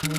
What's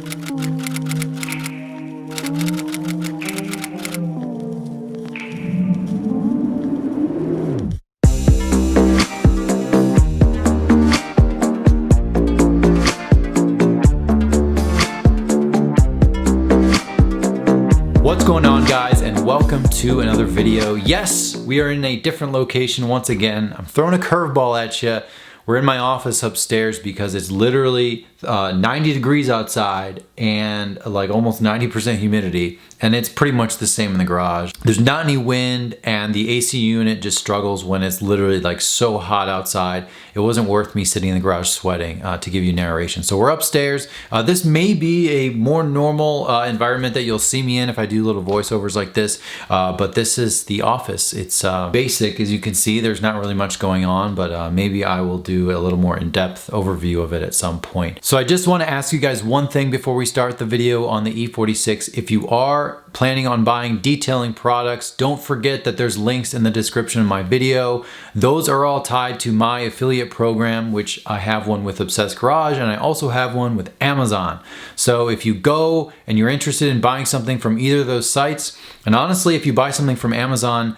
going on, guys, and welcome to another video. Yes, we are in a different location once again. I'm throwing a curveball at you. We're in my office upstairs because it's literally 90 degrees outside and like almost 90% humidity, and it's pretty much the same in the garage. There's not any wind, and the AC unit just struggles when it's literally like so hot outside. It wasn't worth me sitting in the garage sweating to give you narration. So we're upstairs. This may be a more normal environment that you'll see me in if I do little voiceovers like this, but this is the office. It's basic, as you can see. There's not really much going on, but maybe I will do a little more in-depth overview of it at some point. So I just want to ask you guys one thing before we start the video on the E46. If you are planning on buying detailing products, don't forget that there's links in the description of my video. Those are all tied to my affiliate program, which I have one with Obsessed Garage, and I also have one with Amazon. So if you go and you're interested in buying something from either of those sites, and honestly, if you buy something from Amazon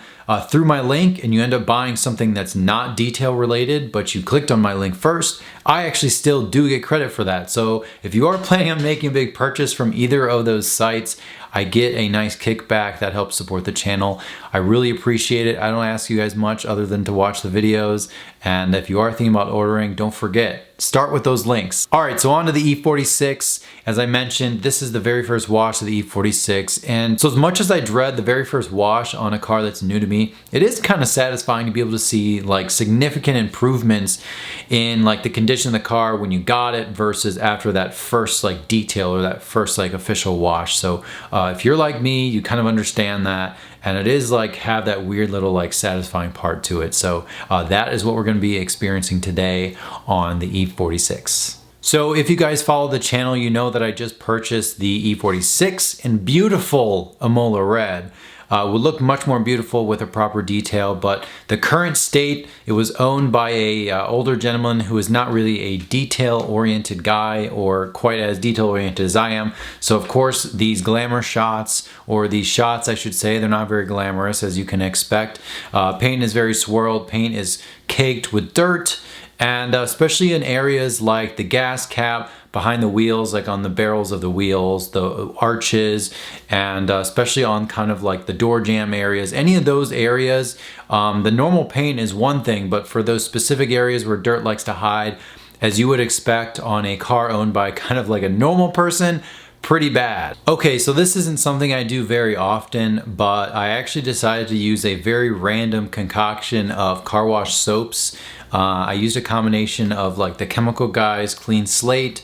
through my link and you end up buying something that's not detail related, but you clicked on my link first, I actually still do get credit for that. So if you are planning on making a big purchase from either of those sites, I get a nice kickback that helps support the channel. I really appreciate it. I don't ask you guys much other than to watch the videos. And if you are thinking about ordering, don't forget, start with those links. All right, so on to the E46. As I mentioned, this is the very first wash of the E46. And so as much as I dread the very first wash on a car that's new to me, it is kind of satisfying to be able to see like significant improvements in like the condition of the car when you got it versus after that first like detail or that first like official wash. So if you're like me, you kind of understand that. And it is like have that weird little like satisfying part to it. So that is what we're going to be experiencing today on the E46. So if you guys follow the channel, you know that I just purchased the E46 in beautiful Amola red. Would look much more beautiful with a proper detail, but the current state, it was owned by a older gentleman who is not really a detail-oriented guy or quite as detail-oriented as I am. So of course, these glamour shots, or these shots I should say, they're not very glamorous as you can expect. Paint is very swirled, paint is caked with dirt, and especially in areas like the gas cap, behind the wheels, like on the barrels of the wheels, the arches, and especially on kind of like the door jamb areas, any of those areas, the normal paint is one thing, but for those specific areas where dirt likes to hide, as you would expect on a car owned by kind of like a normal person, pretty bad. Okay, so this isn't something I do very often, but I actually decided to use a very random concoction of car wash soaps. I used a combination of like the Chemical Guys Clean Slate,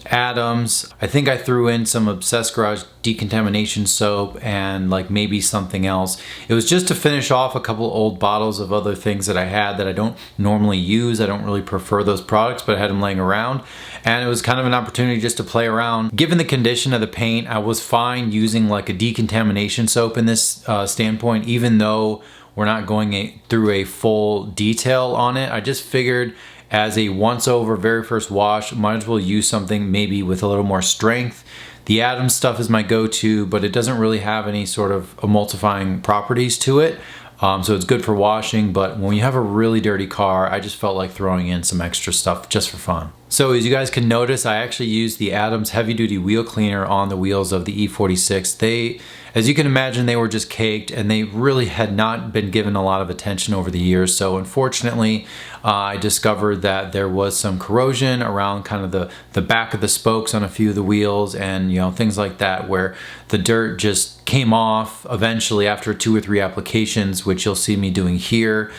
Adams. I think I threw in some Obsessed Garage decontamination soap and like maybe something else. It was just to finish off a couple old bottles of other things that I had that I don't normally use. I don't really prefer those products, but I had them laying around, and it was kind of an opportunity just to play around. Given the condition of the paint, I was fine using like a decontamination soap in this standpoint, even though we're not going through a full detail on it. I just figured as a once over very first wash, might as well use something maybe with a little more strength. The Adams stuff is my go-to, but it doesn't really have any sort of emulsifying properties to it. So it's good for washing, but when you have a really dirty car, I just felt like throwing in some extra stuff just for fun. So as you guys can notice, I actually used the Adams heavy duty wheel cleaner on the wheels of the E46. As you can imagine, they were just caked, and they really had not been given a lot of attention over the years. So unfortunately, I discovered that there was some corrosion around kind of the back of the spokes on a few of the wheels, and things like that, where the dirt just came off eventually after 2 or 3 applications, which you'll see me doing here.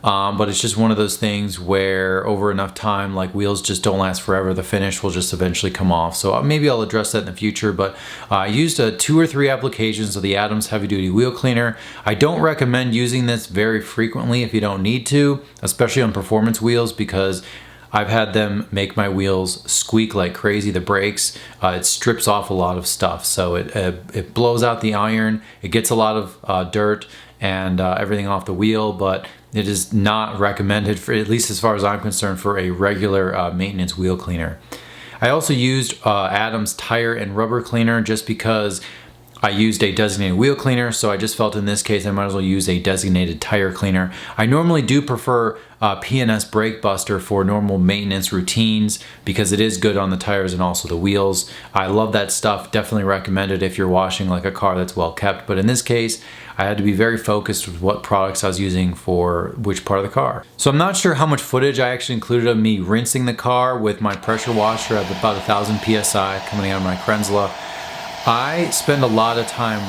But it's just one of those things where over enough time, like wheels just don't last forever. The finish will just eventually come off. So maybe I'll address that in the future, but I used 2 or 3 applications of the Adams Heavy Duty Wheel Cleaner. I don't recommend using this very frequently if you don't need to, especially on performance wheels, because I've had them make my wheels squeak like crazy, the brakes. It strips off a lot of stuff. So it blows out the iron, it gets a lot of dirt and everything off the wheel, but it is not recommended, for, at least as far as I'm concerned, for a regular maintenance wheel cleaner. I also used Adam's tire and rubber cleaner just because I used a designated wheel cleaner, so I just felt in this case I might as well use a designated tire cleaner. I normally do prefer P&S Brake Buster for normal maintenance routines because it is good on the tires and also the wheels. I love that stuff, definitely recommend it if you're washing like a car that's well kept, but in this case I had to be very focused with what products I was using for which part of the car. So I'm not sure how much footage I actually included of me rinsing the car with my pressure washer at about 1000 psi coming out of my Krenzla. I spend a lot of time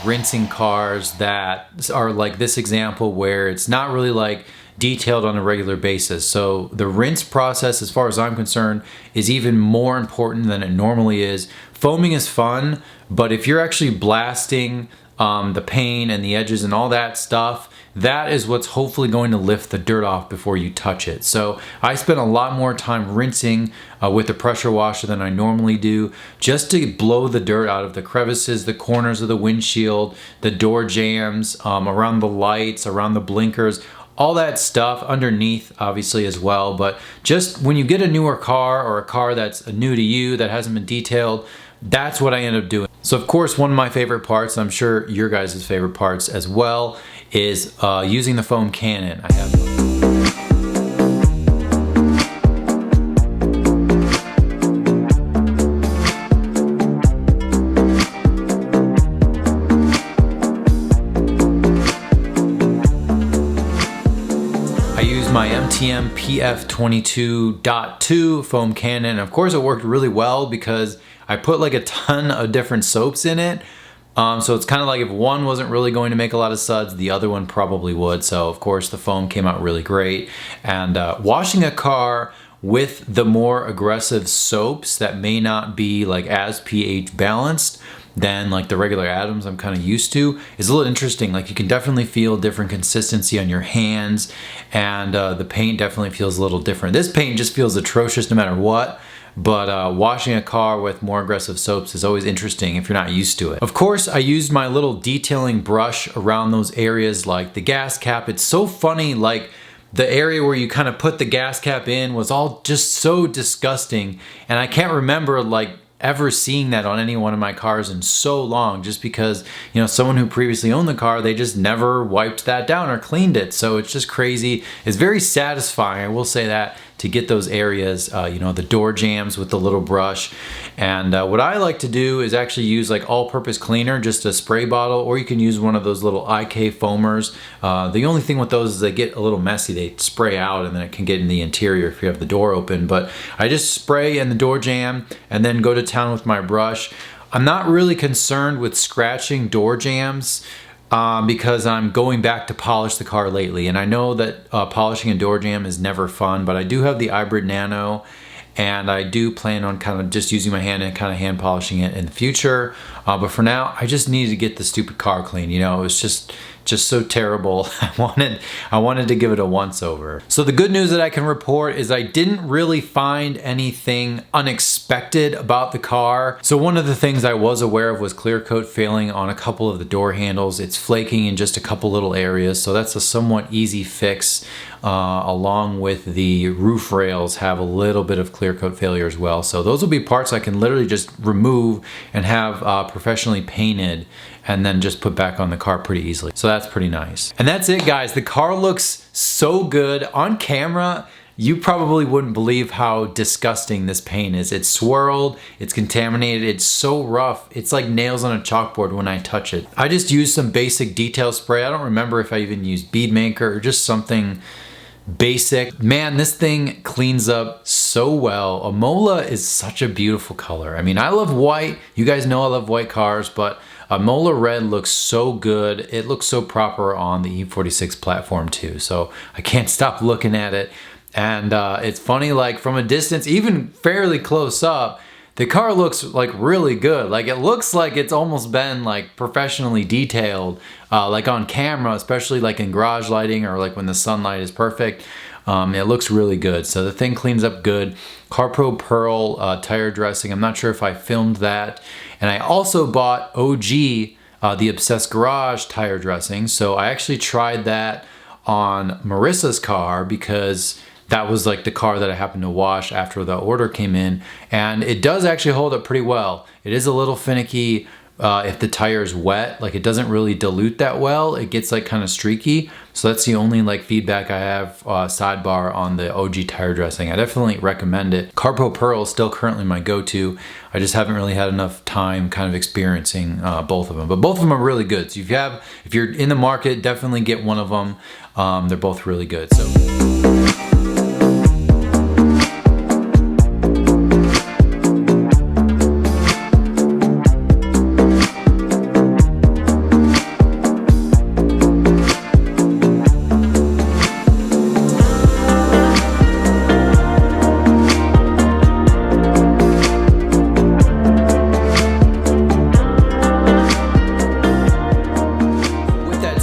rinsing cars that are like this example where it's not really like detailed on a regular basis. So the rinse process, as far as I'm concerned, is even more important than it normally is. Foaming is fun, but if you're actually blasting the paint and the edges and all that stuff, that is what's hopefully going to lift the dirt off before you touch it. So I spent a lot more time rinsing with the pressure washer than I normally do, just to blow the dirt out of the crevices, the corners of the windshield, the door jambs, around the lights, around the blinkers, all that stuff underneath obviously as well. But just when you get a newer car or a car that's new to you that hasn't been detailed, that's what I end up doing. So of course, one of my favorite parts, I'm sure your guys' favorite parts as well, is using the foam cannon. I used my MTM PF22.2 foam cannon. Of course, it worked really well because I put like a ton of different soaps in it. So it's kind of like if one wasn't really going to make a lot of suds, the other one probably would. So of course the foam came out really great. And washing a car with the more aggressive soaps that may not be like as pH balanced than like the regular Adams I'm kind of used to is a little interesting. Like you can definitely feel different consistency on your hands, and the paint definitely feels a little different. This paint just feels atrocious no matter what. But washing a car with more aggressive soaps is always interesting if you're not used to it. Of course, I used my little detailing brush around those areas like the gas cap. It's so funny, like the area where you kind of put the gas cap in was all just so disgusting. And I can't remember like ever seeing that on any one of my cars in so long, just because, you know, someone who previously owned the car, they just never wiped that down or cleaned it. So it's just crazy. It's very satisfying, I will say that, to get those areas, you know, the door jambs with the little brush. And what I like to do is actually use like all-purpose cleaner, just a spray bottle, or you can use one of those little IK foamers. The only thing with those is they get a little messy. They spray out and then it can get in the interior if you have the door open. But I just spray in the door jamb and then go to town with my brush. I'm not really concerned with scratching door jambs because I'm going back to polish the car lately. And I know that polishing a door jamb is never fun, but I do have the Hybrid Nano, and I do plan on kind of just using my hand and kind of hand polishing it in the future. But for now, I just needed to get the stupid car clean. You know, it was just so terrible. I wanted to give it a once over. So the good news that I can report is I didn't really find anything unexpected about the car. So one of the things I was aware of was clear coat failing on a couple of the door handles. It's flaking in just a couple little areas, so that's a somewhat easy fix. Along with the roof rails have a little bit of clear coat failure as well. So those will be parts I can literally just remove and have professionally painted and then just put back on the car pretty easily. So that's pretty nice. And that's it, guys. The car looks so good on camera. You probably wouldn't believe how disgusting this paint is. It's swirled, it's contaminated, it's so rough. It's like nails on a chalkboard when I touch it. I just used some basic detail spray. I don't remember if I even used bead maker or just something basic. Man, this thing cleans up so well. A Mola is such a beautiful color. I mean, I love white. You guys know I love white cars, but a Mola red looks so good. It looks so proper on the E46 platform too. So I can't stop looking at it. And it's funny, like from a distance, even fairly close up, the car looks like really good. Like it looks like it's almost been like professionally detailed, like on camera, especially like in garage lighting or like when the sunlight is perfect. It looks really good. So the thing cleans up good. CarPro Pearl tire dressing. I'm not sure if I filmed that. And I also bought OG, the Obsessed Garage tire dressing. So I actually tried that on Marissa's car because that was like the car that I happened to wash after the order came in, and it does actually hold up pretty well. It is a little finicky if the tire is wet, like it doesn't really dilute that well. It gets like kind of streaky. So that's the only like feedback I have sidebar on the OG tire dressing. I definitely recommend it. Carpo Pearl is still currently my go-to. I just haven't really had enough time kind of experiencing both of them, but both of them are really good. So if you're in the market, definitely get one of them. They're both really good. So.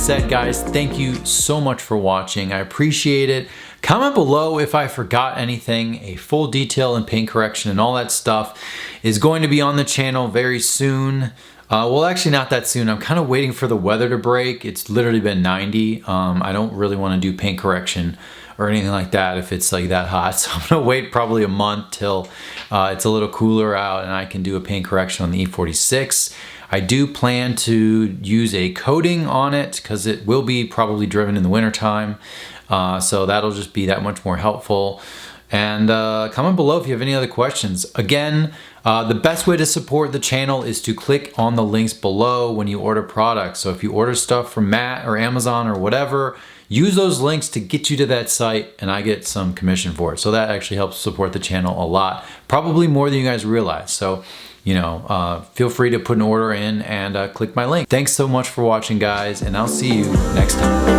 Said, guys, thank you so much for watching. I appreciate it. Comment below if I forgot anything. A full detail and paint correction and all that stuff is going to be on the channel very soon. Well, actually not that soon. I'm kind of waiting for the weather to break. It's literally been 90. I don't really want to do paint correction or anything like that if it's like that hot. So I'm gonna wait probably a month till it's a little cooler out and I can do a paint correction on the E46. I do plan to use a coating on it because it will be probably driven in the wintertime. So that'll just be that much more helpful. And comment below if you have any other questions. Again, the best way to support the channel is to click on the links below when you order products. So if you order stuff from Matt or Amazon or whatever, use those links to get you to that site and I get some commission for it. So that actually helps support the channel a lot, probably more than you guys realize. So, you know, feel free to put an order in and click my link. Thanks so much for watching, guys, and I'll see you next time.